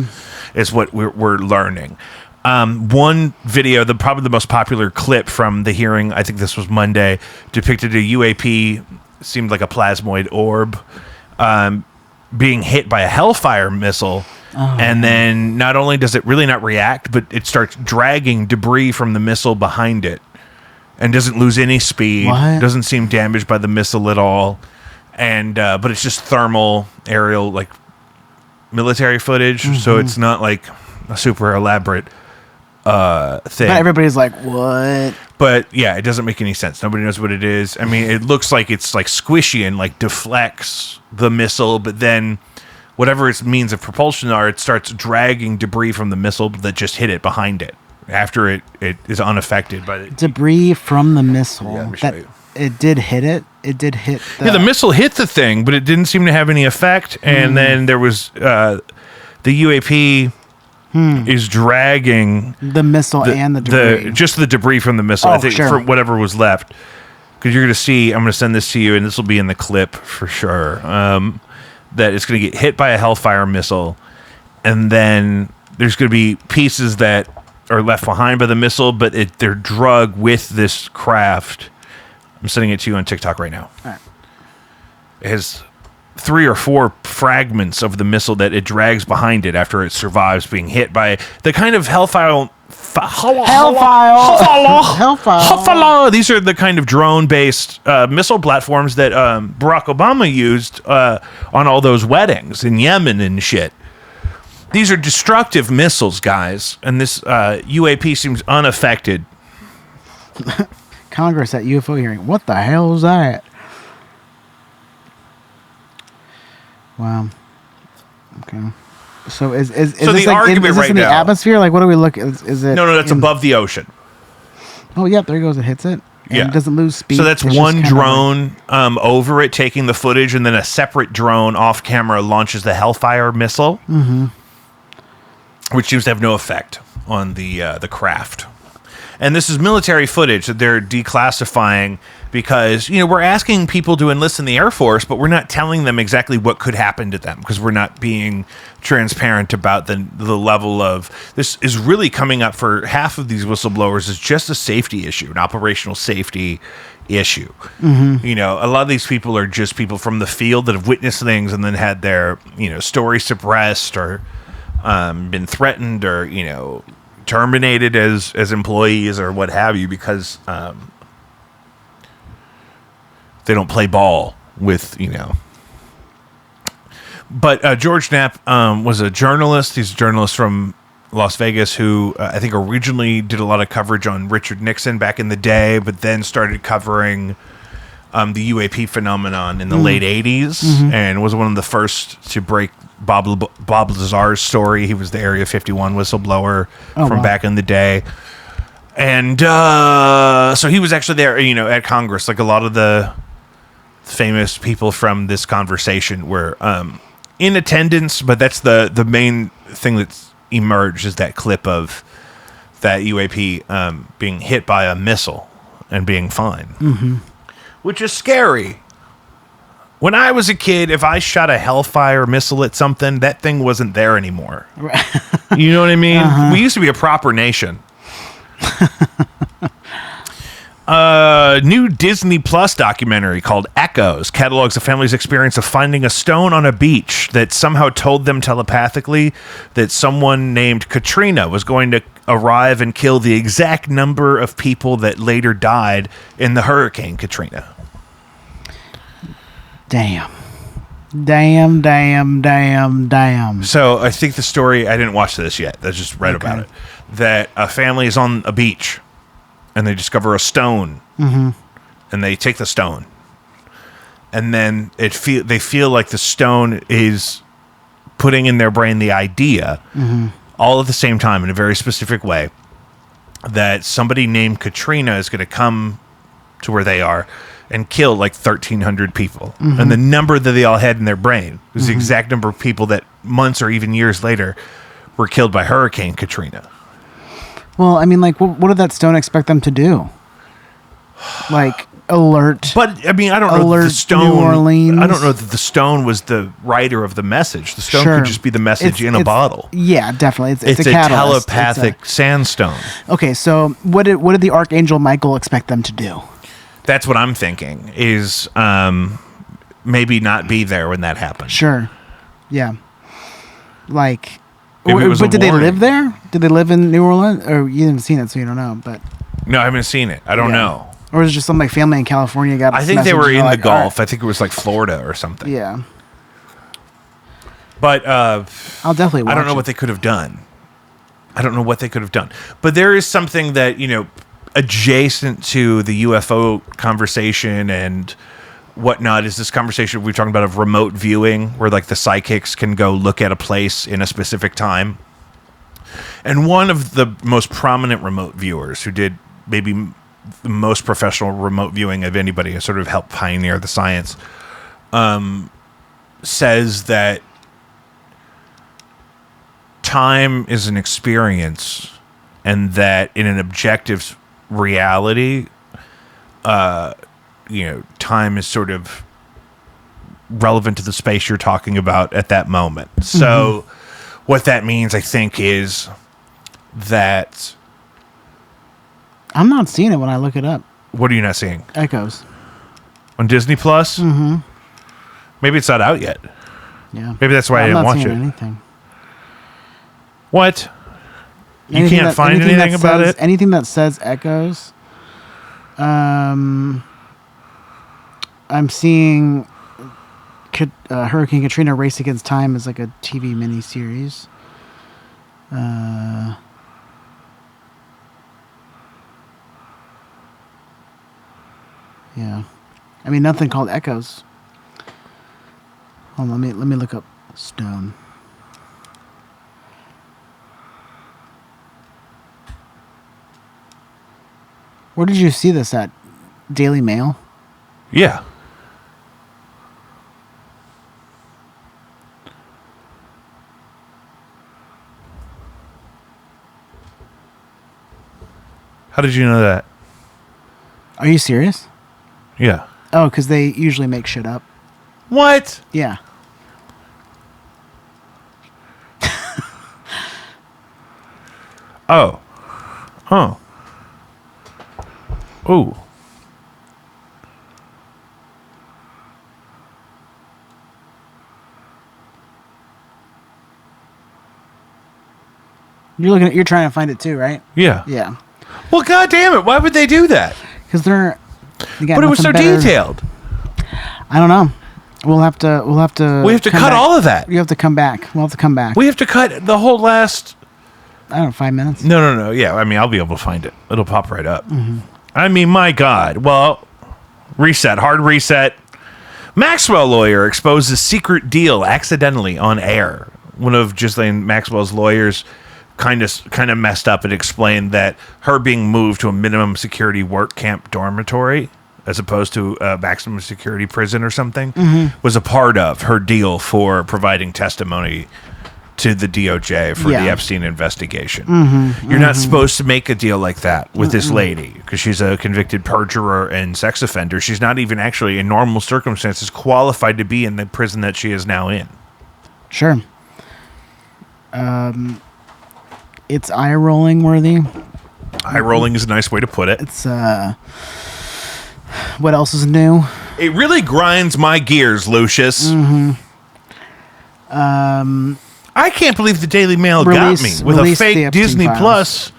Is what we're learning. One video, probably the most popular clip from the hearing, I think this was Monday, depicted a UAP, seemed like a plasmoid orb, being hit by a Hellfire missile. And then not only does it really not react, but it starts dragging debris from the missile behind it and doesn't lose any speed. What? Doesn't seem damaged by the missile at all. And but it's just thermal aerial, like military footage. So it's not like a super elaborate thing. But everybody's like, what? But yeah, it doesn't make any sense. Nobody knows what it is. I mean, it looks like it's like squishy and like deflects the missile, but then whatever its means of propulsion are, it starts dragging debris from the missile that just hit it behind it after it is unaffected by the Debris from the missile. Yeah, let me show you. It did hit it. It did hit the missile hit the thing, but it didn't seem to have any effect. And then there was the UAP is dragging the missile and the debris. Just the debris from the missile, I think, sure. from whatever was left. Because you're going to see, I'm going to send this to you, and this will be in the clip for sure. That it's going to get hit by a Hellfire missile, and then there's going to be pieces that are left behind by the missile, but they're drug with this craft. I'm sending it to you on TikTok right now. All right. It has 3 or 4 fragments of the missile that it drags behind it after it survives being hit by the kind of Hellfire. These are the kind of drone-based missile platforms that Barack Obama used on all those weddings in Yemen and shit. These are destructive missiles, guys, and this UAP seems unaffected. Congress at UFO hearing. What the hell is that? Wow. Okay. So is this the like, argument is this right in the now- atmosphere? Like, what do we look? Is it? No, that's above the ocean. Oh, yep. There it goes. It hits it. And Yeah. It doesn't lose speed. So that's It's one just kind of drone over it taking the footage, and then a separate drone off camera launches the Hellfire missile, which seems to have no effect on the craft. And this is military footage that they're declassifying because, we're asking people to enlist in the Air Force, but we're not telling them exactly what could happen to them because we're not being transparent about the level of this is really coming up for half of these whistleblowers is just a safety issue, an operational safety issue. A lot of these people are just people from the field that have witnessed things and then had their, story suppressed or been threatened or, terminated as employees or what have you because they don't play ball with, But George Knapp was a journalist. He's a journalist from Las Vegas who I think originally did a lot of coverage on Richard Nixon back in the day, but then started covering the UAP phenomenon in the late 80s and was one of the first to break Bob Lazar's story. He was the Area 51 whistleblower from back in the day. And so he was actually there, at Congress. Like a lot of the famous people from this conversation were in attendance, but that's the main thing that's emerged is that clip of that UAP being hit by a missile and being fine, which is scary. When I was a kid, if I shot a Hellfire missile at something, that thing wasn't there anymore. You know what I mean? We used to be a proper nation. New Disney Plus documentary called Echoes catalogs a family's experience of finding a stone on a beach that somehow told them telepathically that someone named Katrina was going to arrive and kill the exact number of people that later died in the Hurricane Katrina. Damn. So I think the story, I didn't watch this yet. I just read about it. That a family is on a beach and they discover a stone and they take the stone. And then they feel like the stone is putting in their brain the idea all at the same time in a very specific way that somebody named Katrina is going to come to where they are and kill like 1,300 people. And the number that they all had in their brain was the exact number of people that months or even years later were killed by Hurricane Katrina. Well, I mean, like, what did that stone expect them to do? Like, alert. But I mean, I don't know that the stone. New Orleans. I don't know that the stone was the writer of the message. The stone could just be the message in a bottle. Yeah, definitely. It's a catalyst. It's Telepathic sandstone. Okay, so what did the Archangel Michael expect them to do? That's what I'm thinking. Is maybe not be there when that happened. Did Maybe it was a did they warning. live there? Did they live in New Orleans? Or you haven't seen it, so you don't know. But No, I haven't seen it. I don't know. Or was it just some like family in California got? I think they were in the Gulf. I think it was like Florida or something. Yeah. But I'll definitely watch I don't know it. what they could have done. But there is something that, adjacent to the UFO conversation and whatnot is this conversation we're talking about of remote viewing, where like the psychics can go look at a place in a specific time. And one of the most prominent remote viewers who did maybe the most professional remote viewing of anybody, sort of helped pioneer the science, says that time is an experience, and that in an objective reality, time is sort of relevant to the space you're talking about at that moment. So what that means, I think, is that... I'm not seeing it when I look it up. What are you not seeing? Echoes. On Disney Plus? Mm-hmm. Maybe it's not out yet. Yeah. Maybe that's why I didn't watch it. Anything. What? You can't find anything about it? Anything that says Echoes. I'm seeing Hurricane Katrina Race Against Time is like a TV miniseries. Yeah. I mean, nothing called Echoes. Hold on, let me look up Stone. Where did you see this at? Daily Mail? Yeah. How did you know that? Are you serious? Yeah. Oh, because they usually make shit up. What? Yeah. Oh. Huh. Ooh. You're trying to find it too, right? Yeah. Yeah. Well, God damn it! Why would they do that? Because they're. But it was so detailed. I don't know. We'll have to. We have to cut back. all of that. You have to come back. We'll have to come back. We have to cut the whole last. I don't know, 5 minutes. No. Yeah, I mean, I'll be able to find it. It'll pop right up. Mm-hmm. I mean, my God. Well, hard reset. Maxwell lawyer exposes secret deal accidentally on air. One of Ghislaine Maxwell's lawyers kind of messed up and explained that her being moved to a minimum security work camp dormitory, as opposed to a maximum security prison or something, was a part of her deal for providing testimony to the DOJ for the Epstein investigation. You're not supposed to make a deal like that with this lady because she's a convicted perjurer and sex offender. She's not even actually, in normal circumstances, qualified to be in the prison that she is now in. Sure. It's eye-rolling worthy. Eye-rolling is a nice way to put it. It's, what else is new? It really grinds my gears, Lucius. I can't believe the Daily Mail got me with a fake Disney Plus.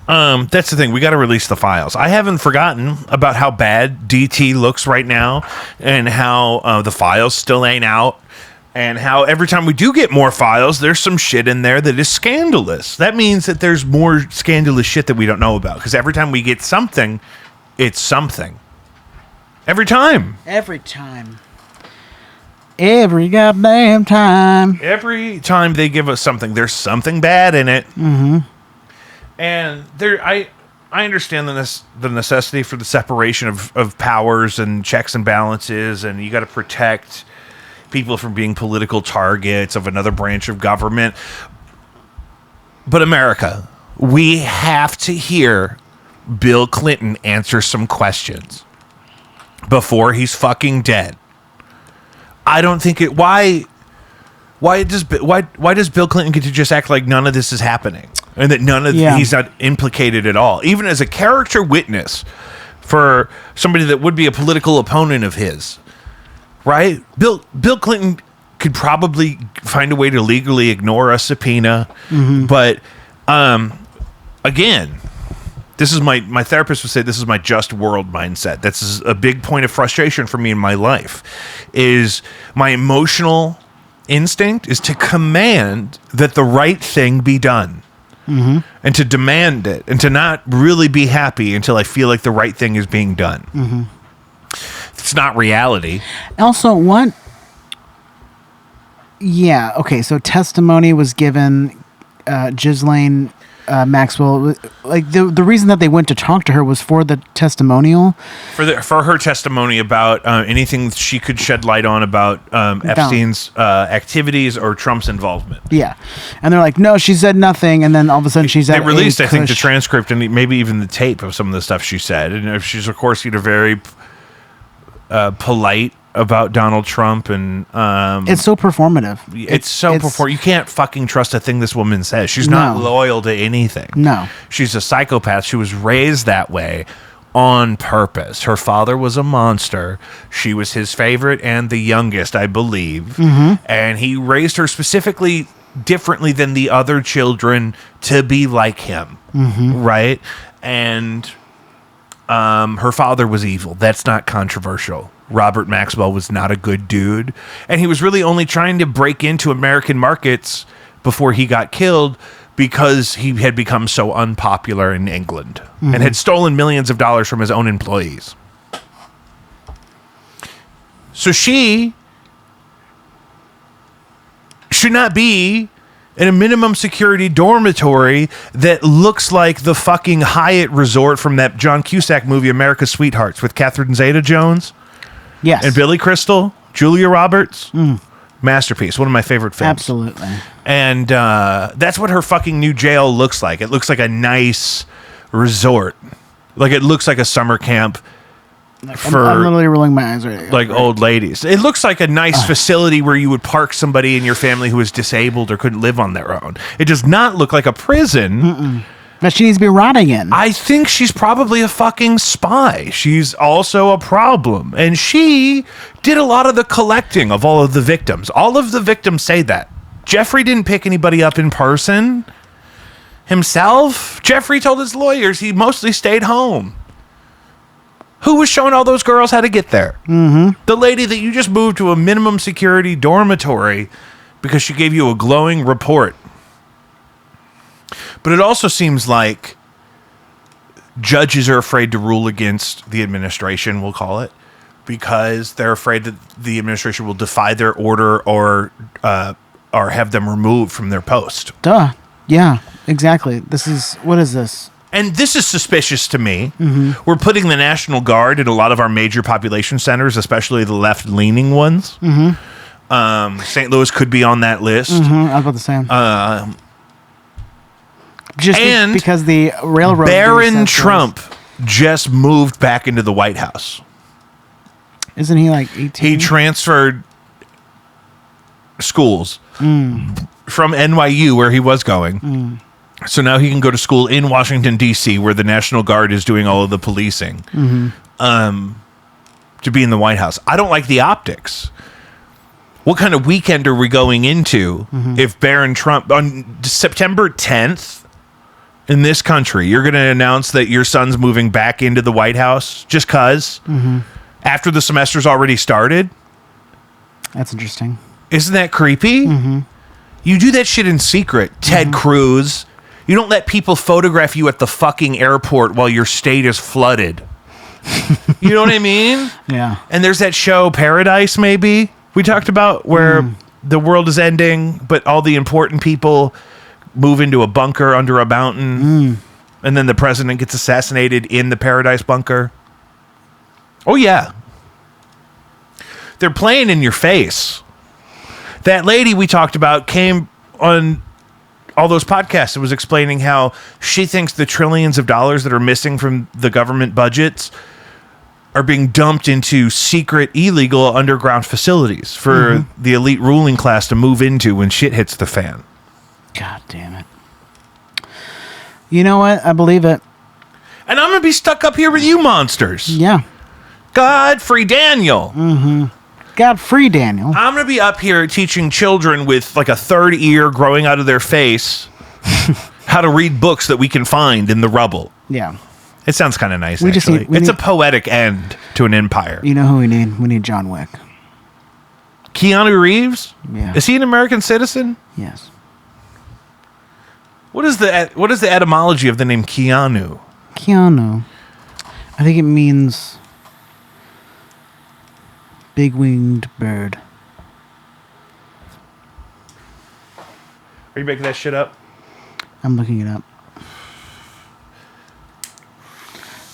That's the thing. We got to release the files. I haven't forgotten about how bad DT looks right now, and how the files still ain't out, and how every time we do get more files, there's some shit in there that is scandalous. That means that there's more scandalous shit that we don't know about, because every time we get something, it's something. Every time. Every time. Every goddamn time. Every time they give us something, there's something bad in it. Mm-hmm. And I understand the necessity for the separation of powers and checks and balances, and you got to protect people from being political targets of another branch of government. But America, we have to hear Bill Clinton answer some questions before he's fucking dead. I don't think it. Why does Bill Clinton get to just act like none of this is happening and that he's not implicated at all, even as a character witness for somebody that would be a political opponent of his, right? Bill Clinton could probably find a way to legally ignore a subpoena, but again, this is my therapist would say this is my just world mindset. That's a big point of frustration for me in my life. Is my emotional instinct is to command that the right thing be done, and to demand it, and to not really be happy until I feel like the right thing is being done. It's not reality. Also, what? Yeah. Okay. So testimony was given. Ghislaine Maxwell, like the reason that they went to talk to her was for the testimonial, for her testimony about anything she could shed light on about Epstein's activities or Trump's involvement. Yeah, and they're like, no, she said nothing, and then all of a sudden she's. They released, I think, the transcript and maybe even the tape of some of the stuff she said, and she's of course very polite about Donald Trump, and it's so performative. It's so performative. You can't fucking trust a thing this woman says. She's not loyal to anything. No, she's a psychopath. She was raised that way on purpose. Her father was a monster. She was his favorite and the youngest, I believe, and he raised her specifically differently than the other children to be like him, right? And her father was evil. That's not controversial. Robert Maxwell was not a good dude, and he was really only trying to break into American markets before he got killed because he had become so unpopular in England and had stolen millions of dollars from his own employees. So she should not be in a minimum security dormitory that looks like the fucking Hyatt resort from that John Cusack movie, America's Sweethearts, with Catherine Zeta-Jones. Yes. And Billy Crystal, Julia Roberts. Masterpiece. One of my favorite films. Absolutely. And that's what her fucking new jail looks like. It looks like a nice resort. Like it looks like a summer camp for I'm literally rolling my eyes right now. Like old ladies. It looks like a nice facility where you would park somebody in your family who was disabled or couldn't live on their own. It does not look like a prison. That she needs to be rotting in. I think she's probably a fucking spy. She's also a problem. And she did a lot of the collecting of all of the victims. All of the victims say that. Jeffrey didn't pick anybody up in person himself. Jeffrey told his lawyers he mostly stayed home. Who was showing all those girls how to get there? The lady that you just moved to a minimum security dormitory because she gave you a glowing report. But it also seems like judges are afraid to rule against the administration, we'll call it, because they're afraid that the administration will defy their order or have them removed from their post. Duh. Yeah, exactly. What is this? And this is suspicious to me. We're putting the National Guard in a lot of our major population centers, especially the left-leaning ones. St. Louis could be on that list. I was about to say. Just because the railroad. Barron Trump just moved back into the White House. Isn't he like 18? He transferred schools from NYU, where he was going. So now he can go to school in Washington, D.C., where the National Guard is doing all of the policing, to be in the White House. I don't like the optics. What kind of weekend are we going into if Barron Trump, on September 10th, in this country, you're going to announce that your son's moving back into the White House just because after the semester's already started? That's interesting. Isn't that creepy? You do that shit in secret, Ted Cruz. You don't let people photograph you at the fucking airport while your state is flooded. You know what I mean? Yeah. And there's that show, Paradise, maybe, we talked about, where the world is ending, but all the important people move into a bunker under a mountain, and then the president gets assassinated in the Paradise bunker. Oh, yeah. They're playing in your face. That lady we talked about came on all those podcasts. It was explaining how she thinks the trillions of dollars that are missing from the government budgets are being dumped into secret, illegal underground facilities for the elite ruling class to move into when shit hits the fan. God damn it. You know what? I believe it. And I'm going to be stuck up here with you monsters. Yeah. Godfrey Daniel. God free Daniel. I'm going to be up here teaching children with like a third ear growing out of their face how to read books that we can find in the rubble. Yeah. It sounds kind of nice, We just actually. need- It's a poetic end to an empire. You know who we need? We need John Wick. Keanu Reeves? Yeah. Is he an American citizen? Yes. What is the etymology of the name Keanu? Keanu. I think it means big-winged bird. Are you making that shit up? I'm looking it up.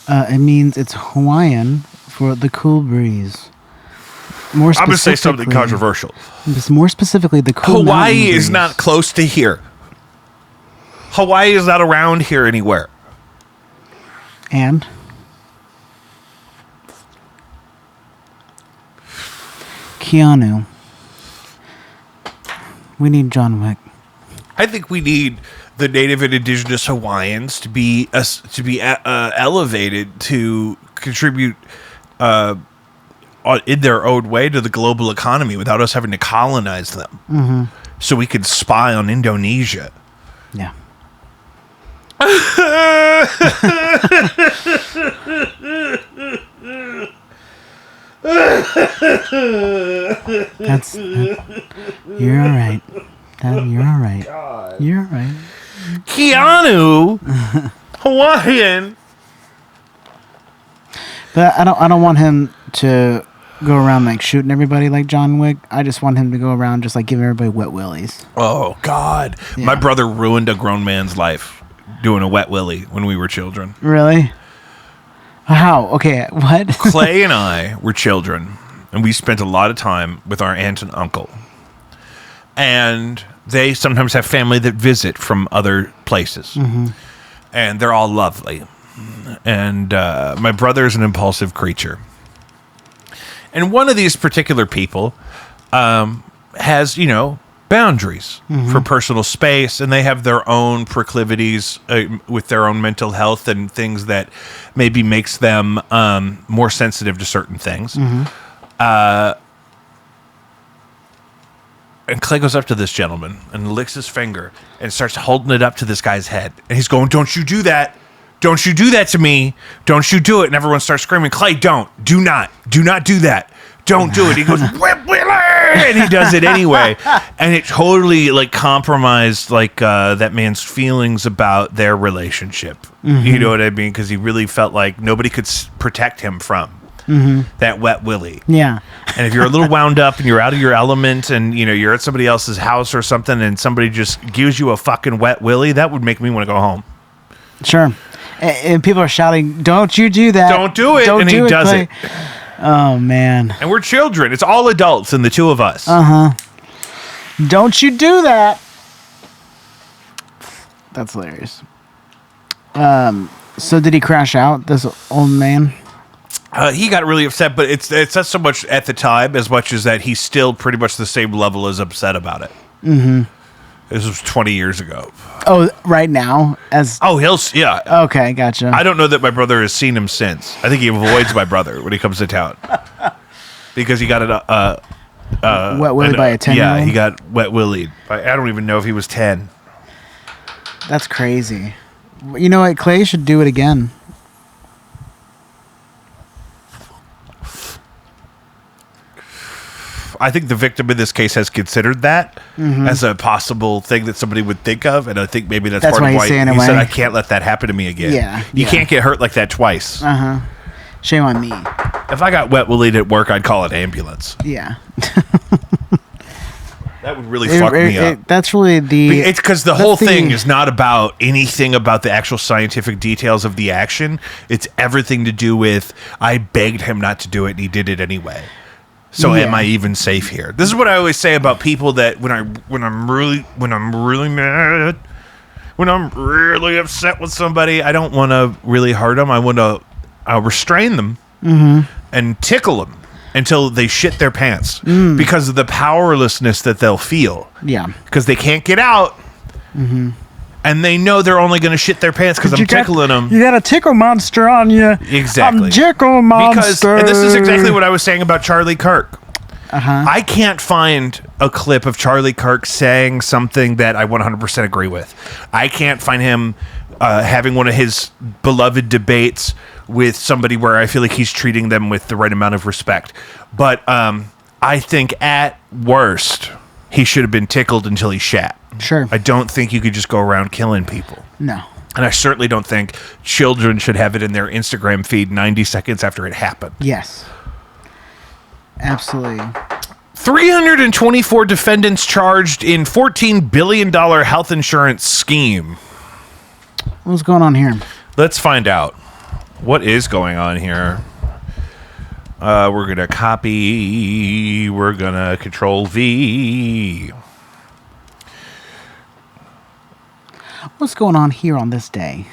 It means it's Hawaiian for the cool breeze. More I'm going to say something specifically- controversial. More specifically, the cool Hawaii mountain is breeze. not close to here. Hawaii is not around here anywhere. And? Keanu. We need John Wick. I think we need the native and indigenous Hawaiians to be elevated to contribute in their own way to the global economy without us having to colonize them. So we could spy on Indonesia. Yeah. That's you're all right. You're all right. God. You're all right. Keanu, Hawaiian. But I don't want him to go around like shooting everybody like John Wick. I just want him to go around just like giving everybody wet willies. Oh God, Yeah. my brother ruined a grown man's life doing a wet willy when we were children. Really? How? Okay, what? Clay and I were children, and we spent a lot of time with our aunt and uncle. And they sometimes have family that visit from other places. And they're all lovely. And my brother is an impulsive creature. And one of these particular people has, boundaries for personal space, and they have their own proclivities with their own mental health and things that maybe makes them more sensitive to certain things. And Clay goes up to this gentleman and licks his finger and starts holding it up to this guy's head. And he's going, "Don't you do that. Don't you do that to me. Don't you do it." And everyone starts screaming, "Clay, don't. Do not do that. Don't do it." He goes, "Whip Willie!" And he does it anyway. And it totally compromised that man's feelings about their relationship. You know what I mean? Because he really felt like nobody could protect him from that wet willy. Yeah. And if you're a little wound up and you're out of your element and you're at somebody else's house or something and somebody just gives you a fucking wet willy, that would make me want to go home. Sure. And people are shouting, "Don't you do that. Don't do it." Don't And he do does Clay." it. Oh, man. And we're children. It's all adults and the two of us. Don't you do that. That's hilarious. So did he crash out, this old man? He got really upset, but it's not so much at the time as much as that he's still pretty much the same level as upset about it. This was 20 years ago. Oh, right now? Oh, yeah. Okay, gotcha. I don't know that my brother has seen him since. I think he avoids my brother when he comes to town. Because he got Wet willy by a 10-year-old? Yeah, he got wet willied. I don't even know if he was 10. That's crazy. You know what? Clay should do it again. I think the victim in this case has considered that as a possible thing that somebody would think of, and I think maybe that's That's part why of he's why saying he away. said, "I can't let that happen to me again." Yeah, You yeah. can't get hurt like that twice. Shame on me. If I got wet willied at work, I'd call an ambulance. Yeah. That would really fuck me up. That's really the... It's because the whole thing is not about anything about the actual scientific details of the action. It's everything to do with, I begged him not to do it, and he did it anyway. So am I even safe here? This is what I always say about people that when I'm really mad, when I'm really upset with somebody, I don't want to really hurt them. I want to restrain them and tickle them until they shit their pants because of the powerlessness that they'll feel. Yeah. Because they can't get out. And they know they're only going to shit their pants because I'm tickling them. You got a tickle monster on you. Exactly. I'm tickle monster. And this is exactly what I was saying about Charlie Kirk. I can't find a clip of Charlie Kirk saying something that I 100% agree with. I can't find him having one of his beloved debates with somebody where I feel like he's treating them with the right amount of respect. But I think at worst, he should have been tickled until he shat. Sure. I don't think you could just go around killing people. No. And I certainly don't think children should have it in their Instagram feed 90 seconds after it happened. Yes. Absolutely. 324 defendants charged in $14 billion health insurance scheme. What's going on here? Let's find out. What is going on here? We're going to copy. We're going to Control V. What's going on here on this day?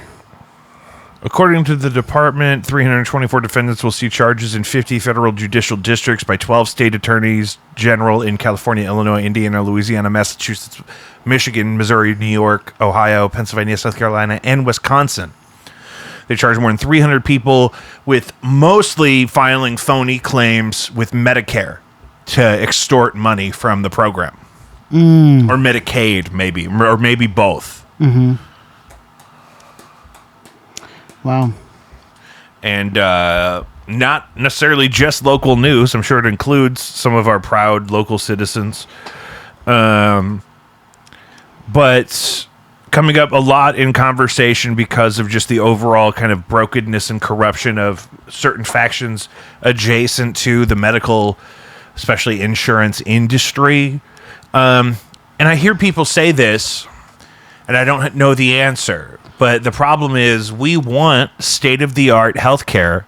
According to the department, 324 defendants will see charges in 50 federal judicial districts by 12 state attorneys general in California, Illinois, Indiana, Louisiana, Massachusetts, Michigan, Missouri, New York, Ohio, Pennsylvania, South Carolina, and Wisconsin. They charge more than 300 people with mostly filing phony claims with Medicare to extort money from the program. Or Medicaid, maybe, or maybe both. Wow. And not necessarily just local news. I'm sure it includes some of our proud local citizens. But coming up a lot in conversation because of just the overall kind of brokenness and corruption of certain factions adjacent to the medical, especially insurance industry. And I hear people say this, and I don't know the answer. But the problem is we want state-of-the-art healthcare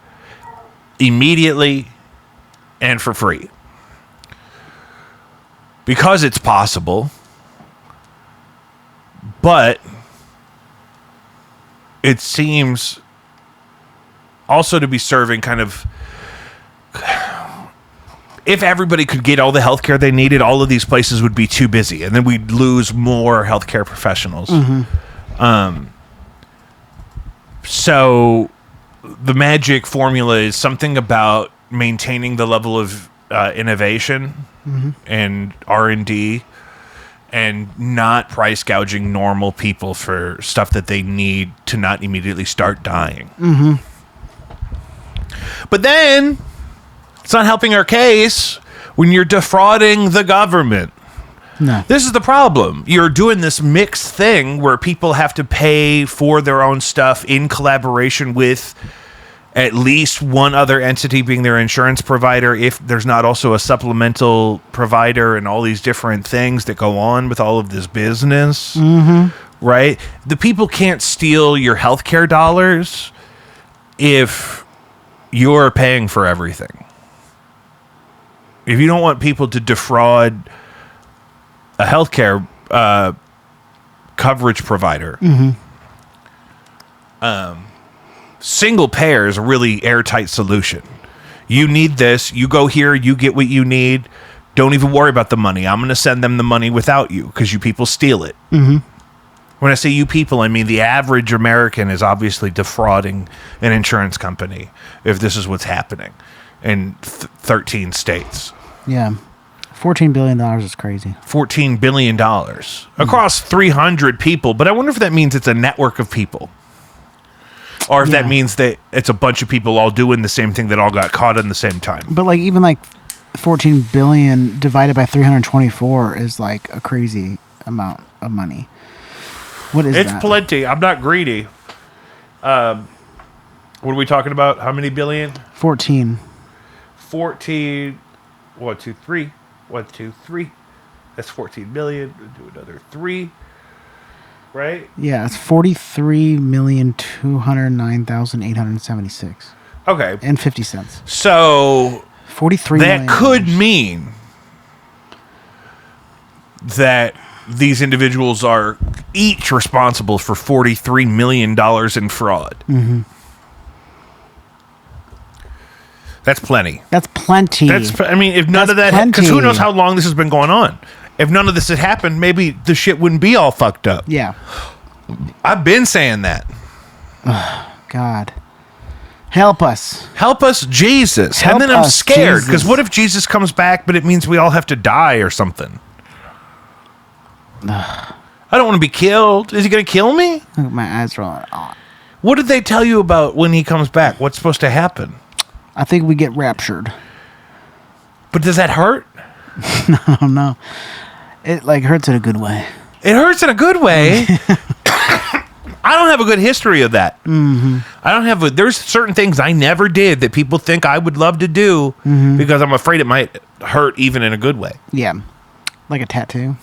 immediately and for free. Because it's possible. But it seems also to be serving kind of... If everybody could get all the healthcare they needed, all of these places would be too busy. And then we'd lose more healthcare professionals. So the magic formula is something about maintaining the level of innovation and R&D and not price gouging normal people for stuff that they need to not immediately start dying. But then it's not helping our case when you're defrauding the government. No. This is the problem. You're doing this mixed thing where people have to pay for their own stuff in collaboration with at least one other entity being their insurance provider, if there's not also a supplemental provider and all these different things that go on with all of this business. Right? The people can't steal your healthcare dollars if you're paying for everything. If you don't want people to defraud a healthcare coverage provider, single payer is a really airtight solution. You need this, you go here, you get what you need. Don't even worry about the money. I'm going to send them the money without you because you people steal it. When I say you people, I mean the average American is obviously defrauding an insurance company if this is what's happening in 13 states. Yeah. $14 billion is crazy. $14 billion across 300 people. But I wonder if that means it's a network of people. Or if that means that it's a bunch of people all doing the same thing that all got caught in the same time. But like even like 14 billion divided by 324 is like a crazy amount of money. What is that? It's plenty. I'm not greedy. What are we talking about? How many billion? 14. 14. 1, 2, 3. 1, 2, 3. That's 14 million. We'll do another 3. Right? Yeah, it's 43,209,876. Okay. And 50 cents. So 43 that million could mean that these individuals are each responsible for $43 million in fraud. Mm-hmm. That's plenty. That's plenty. I mean, if none of that, because who knows how long this has been going on. If none of this had happened, maybe the shit wouldn't be all fucked up. Yeah. I've been saying that. God. Help us. Help us, Jesus. Help and then I'm us, scared, because Jesus. what if Jesus comes back, but it means we all have to die or something? I don't want to be killed. Is he going to kill me? Look at my eyes rolling. Oh, What did they tell you about when he comes back? What's supposed to happen? I think we get raptured. But does that hurt? I don't know. It like hurts in a good way. It hurts in a good way. I don't have a good history of that. Mm-hmm. I don't have there's certain things I never did that people think I would love to do because I'm afraid it might hurt even in a good way. Yeah. Like a tattoo.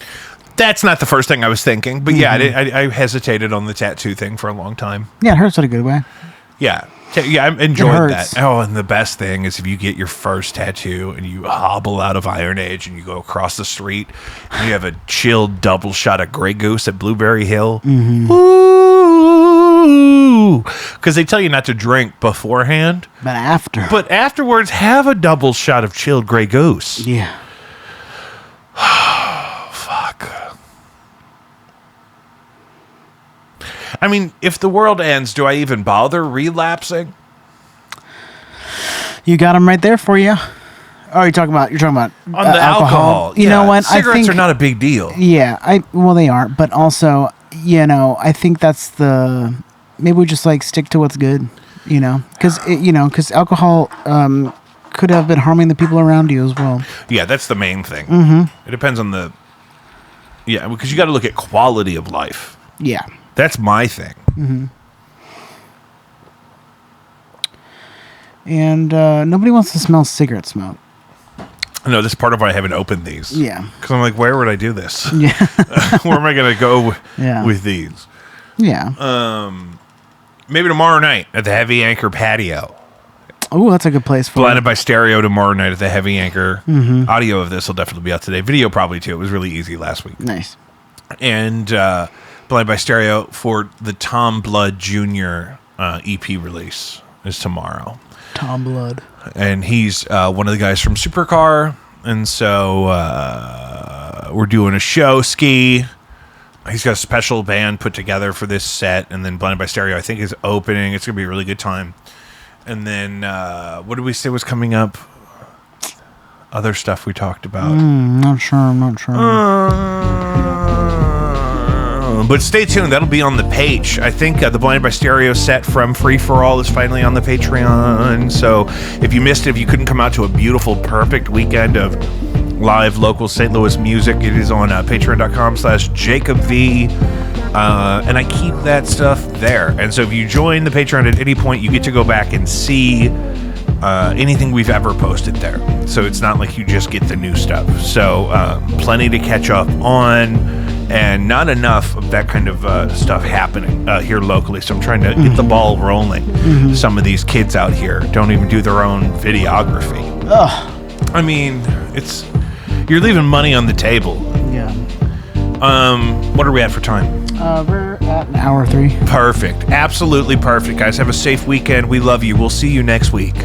That's not the first thing I was thinking, but yeah, I hesitated on the tattoo thing for a long time. Yeah, it hurts in a good way. Yeah. Yeah, I enjoyed that. hurts. Oh, and the best thing is if you get your first tattoo and you hobble out of Iron Age and you go across the street and you have a chilled double shot of Grey Goose at Blueberry Hill. Mm-hmm. Ooh! Because they tell you not to drink beforehand. But after. But afterwards, have a double shot of chilled Grey Goose. Yeah. Fuck. I mean, if the world ends, do I even bother relapsing? You got them right there for you. Oh, you're talking about On the alcohol. You know what? Cigarettes are not a big deal. Yeah, well they are, but also, I think that's maybe we just like stick to what's good, because alcohol could have been harming the people around you as well. Yeah, that's the main thing. Mm-hmm. It depends on because you got to look at quality of life. Yeah. That's my thing. Mm-hmm. And nobody wants to smell cigarette smoke. No, this is part of why I haven't opened these. Yeah. Because I'm like, where would I do this? Yeah. Where am I going to go Yeah. with these? Yeah. Maybe tomorrow night at the Heavy Anchor patio. Oh, that's a good place for Blinded it. by Stereo tomorrow night at the Heavy Anchor. Mm-hmm. Audio of this will definitely be out today. Video probably too. It was really easy last week. Nice. And Blinded by Stereo for the Tom Blood Jr. EP release is tomorrow. Tom Blood. And he's one of the guys from Supercar. And so we're doing a show ski. He's got a special band put together for this set. And then Blinded by Stereo, I think, is opening. It's going to be a really good time. And then what did we say was coming up? Other stuff we talked about. I'm not sure. But stay tuned. That'll be on the page. I think the Blinded by Stereo set from Free For All is finally on the Patreon. So if you missed it, if you couldn't come out to a beautiful, perfect weekend of live local St. Louis music, it is on patreon.com/JacobV. And I keep that stuff there. And so if you join the Patreon at any point, you get to go back and see anything we've ever posted there. So it's not like you just get the new stuff. So plenty to catch up on. And not enough of that kind of stuff happening here locally. So I'm trying to get the ball rolling. Some of these kids out here don't even do their own videography. Ugh. I mean, you're leaving money on the table. Yeah. What are we at for time? We're at an hour 3. Perfect. Absolutely perfect, guys. Have a safe weekend. We love you. We'll see you next week.